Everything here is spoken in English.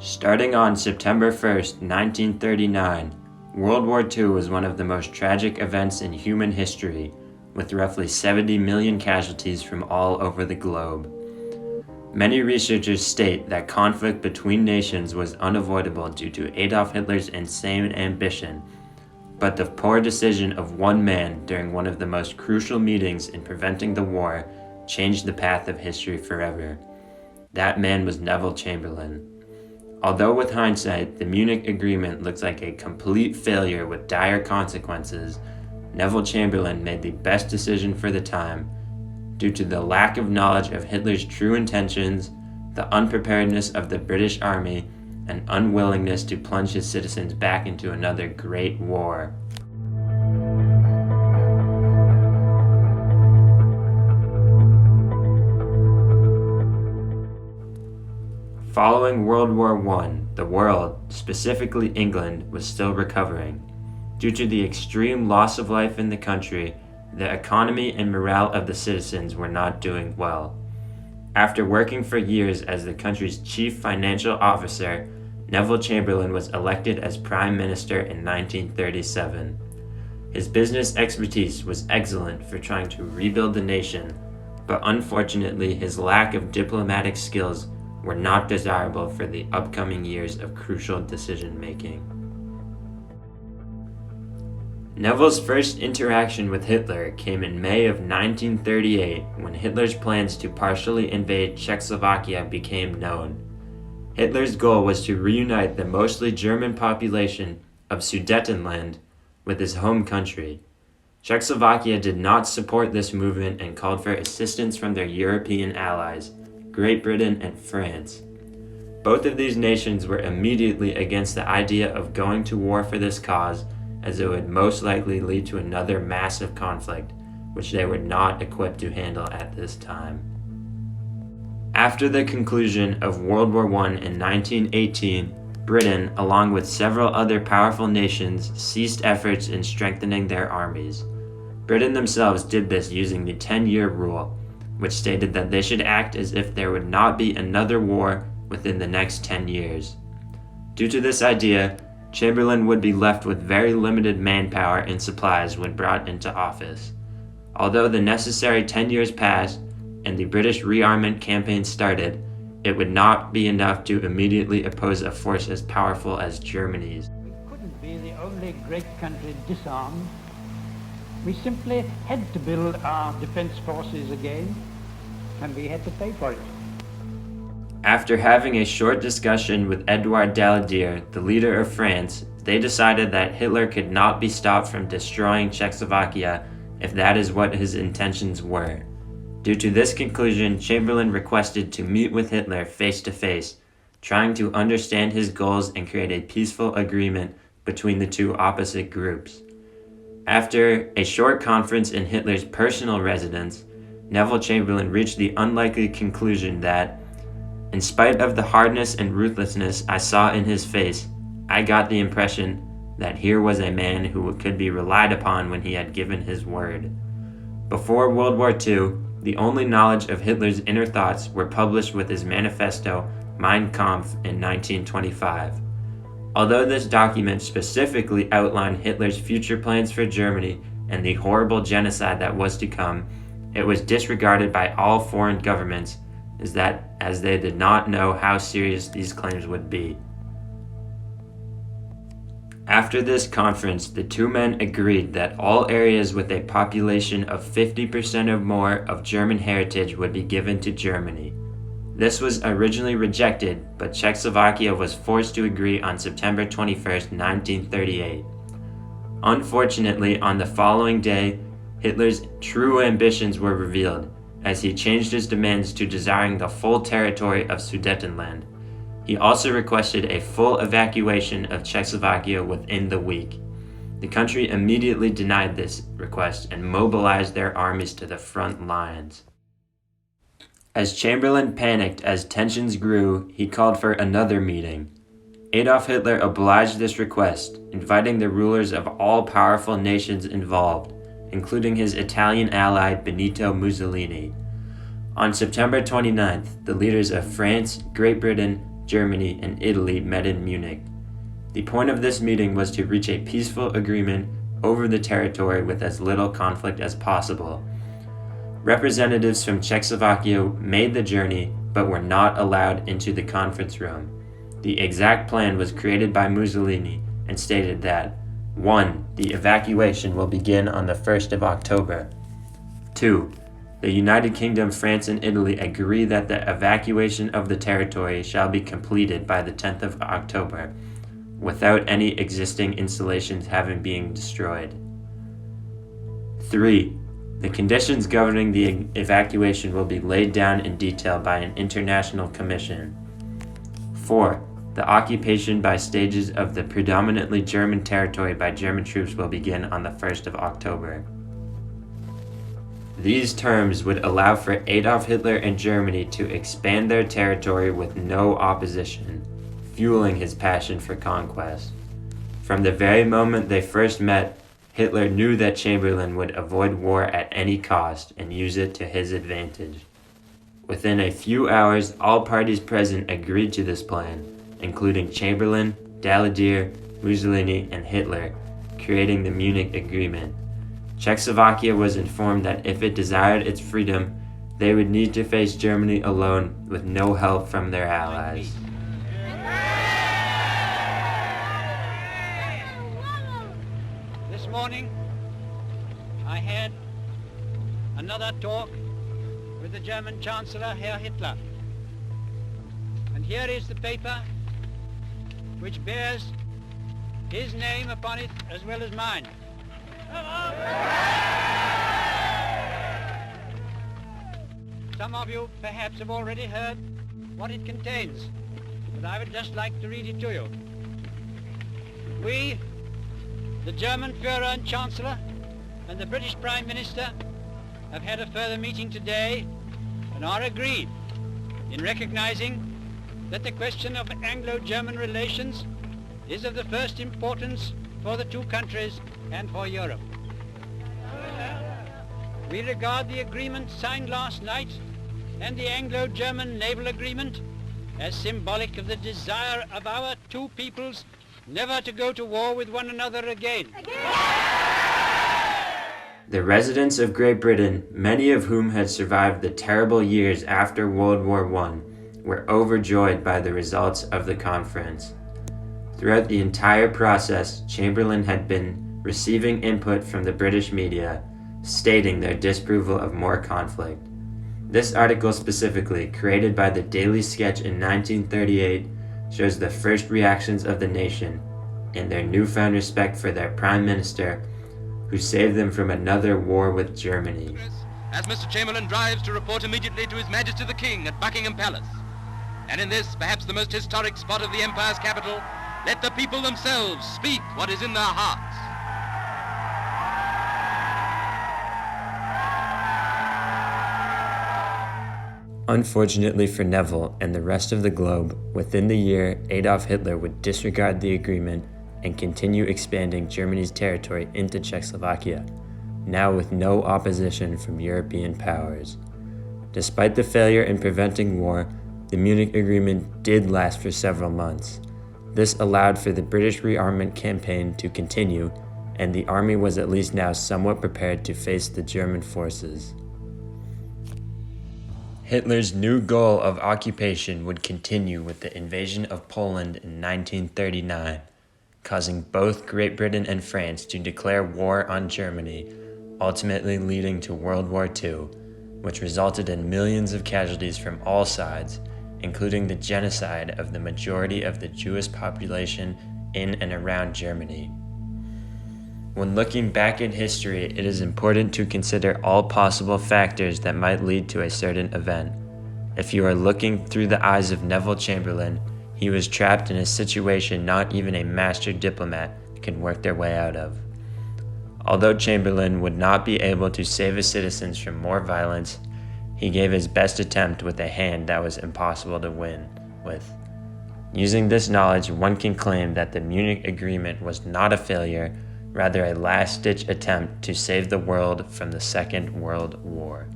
Starting on September 1st, 1939, World War II was one of the most tragic events in human history, with roughly 70 million casualties from all over the globe. Many researchers state that conflict between nations was unavoidable due to Adolf Hitler's insane ambition, but the poor decision of one man during one of the most crucial meetings in preventing the war changed the path of history forever. That man was Neville Chamberlain. Although with hindsight, the Munich Agreement looks like a complete failure with dire consequences, Neville Chamberlain made the best decision for the time due to the lack of knowledge of Hitler's true intentions, the unpreparedness of the British Army, and unwillingness to plunge his citizens back into another great war. Following World War I, the world, specifically England, was still recovering. Due to the extreme loss of life in the country, the economy and morale of the citizens were not doing well. After working for years as the country's chief financial officer, Neville Chamberlain was elected as Prime Minister in 1937. His business expertise was excellent for trying to rebuild the nation, but unfortunately his lack of diplomatic skills were not desirable for the upcoming years of crucial decision-making. Neville's first interaction with Hitler came in May of 1938 when Hitler's plans to partially invade Czechoslovakia became known. Hitler's goal was to reunite the mostly German population of Sudetenland with his home country. Czechoslovakia did not support this movement and called for assistance from their European allies, Great Britain and France. Both of these nations were immediately against the idea of going to war for this cause, as it would most likely lead to another massive conflict, which they were not equipped to handle at this time. After the conclusion of World War I in 1918, Britain, along with several other powerful nations, ceased efforts in strengthening their armies. Britain themselves did this using the 10-year rule, which stated that they should act as if there would not be another war within the next 10 years. Due to this idea, Chamberlain would be left with very limited manpower and supplies when brought into office. Although the necessary 10 years passed and the British rearmament campaign started, it would not be enough to immediately oppose a force as powerful as Germany's. We couldn't be the only great country disarmed. We simply had to build our defense forces again, and we had to pay for it. After having a short discussion with Edouard Daladier, the leader of France, they decided that Hitler could not be stopped from destroying Czechoslovakia if that is what his intentions were. Due to this conclusion, Chamberlain requested to meet with Hitler face to face, trying to understand his goals and create a peaceful agreement between the two opposite groups. After a short conference in Hitler's personal residence, Neville Chamberlain reached the unlikely conclusion that, in spite of the hardness and ruthlessness I saw in his face, I got the impression that here was a man who could be relied upon when he had given his word. Before World War II, the only knowledge of Hitler's inner thoughts were published with his manifesto Mein Kampf in 1925. Although this document specifically outlined Hitler's future plans for Germany and the horrible genocide that was to come, it was disregarded by all foreign governments as they did not know how serious these claims would be. After this conference, the two men agreed that all areas with a population of 50% or more of German heritage would be given to Germany. This was originally rejected, but Czechoslovakia was forced to agree on September 21, 1938. Unfortunately, on the following day, Hitler's true ambitions were revealed, as he changed his demands to desiring the full territory of Sudetenland. He also requested a full evacuation of Czechoslovakia within the week. The country immediately denied this request and mobilized their armies to the front lines. As Chamberlain panicked as tensions grew, he called for another meeting. Adolf Hitler obliged this request, inviting the rulers of all powerful nations involved, including his Italian ally Benito Mussolini. On September 29th, the leaders of France, Great Britain, Germany, and Italy met in Munich. The point of this meeting was to reach a peaceful agreement over the territory with as little conflict as possible. Representatives from Czechoslovakia made the journey but were not allowed into the conference room. The exact plan was created by Mussolini and stated that 1. The evacuation will begin on the 1st of October. 2. The United Kingdom, France, and Italy agree that the evacuation of the territory shall be completed by the 10th of October, without any existing installations having been destroyed. 3. The conditions governing the evacuation will be laid down in detail by an international commission. 4. The occupation by stages of the predominantly German territory by German troops will begin on the 1st of October. These terms would allow for Adolf Hitler and Germany to expand their territory with no opposition, fueling his passion for conquest. From the very moment they first met, Hitler knew that Chamberlain would avoid war at any cost and use it to his advantage. Within a few hours, all parties present agreed to this plan, including Chamberlain, Daladier, Mussolini, and Hitler, creating the Munich Agreement. Czechoslovakia was informed that if it desired its freedom, they would need to face Germany alone with no help from their allies. This morning, I had another talk with the German Chancellor, Herr Hitler. And here is the paper which bears his name upon it as well as mine. Some of you perhaps have already heard what it contains, but I would just like to read it to you. We, the German Führer and Chancellor, and the British Prime Minister have had a further meeting today and are agreed in recognizing that the question of Anglo-German relations is of the first importance for the two countries and for Europe. We regard the agreement signed last night and the Anglo-German naval agreement as symbolic of the desire of our two peoples never to go to war with one another again. The residents of Great Britain, many of whom had survived the terrible years after World War I, were overjoyed by the results of the conference. Throughout the entire process, Chamberlain had been receiving input from the British media, stating their disapproval of more conflict. This article specifically, created by the Daily Sketch in 1938, shows the first reactions of the nation and their newfound respect for their Prime Minister, who saved them from another war with Germany. As Mr. Chamberlain drives to report immediately to His Majesty the King at Buckingham Palace. And in this, perhaps the most historic spot of the Empire's capital, let the people themselves speak what is in their hearts. Unfortunately for Neville and the rest of the globe, within the year, Adolf Hitler would disregard the agreement and continue expanding Germany's territory into Czechoslovakia, now with no opposition from European powers. Despite the failure in preventing war, the Munich Agreement did last for several months. This allowed for the British rearmament campaign to continue, and the army was at least now somewhat prepared to face the German forces. Hitler's new goal of occupation would continue with the invasion of Poland in 1939, causing both Great Britain and France to declare war on Germany, ultimately leading to World War II, which resulted in millions of casualties from all sides, including the genocide of the majority of the Jewish population in and around Germany. When looking back in history, it is important to consider all possible factors that might lead to a certain event. If you are looking through the eyes of Neville Chamberlain, he was trapped in a situation not even a master diplomat could work their way out of. Although Chamberlain would not be able to save his citizens from more violence, he gave his best attempt with a hand that was impossible to win with. Using this knowledge, one can claim that the Munich Agreement was not a failure, rather a last-ditch attempt to save the world from the Second World War.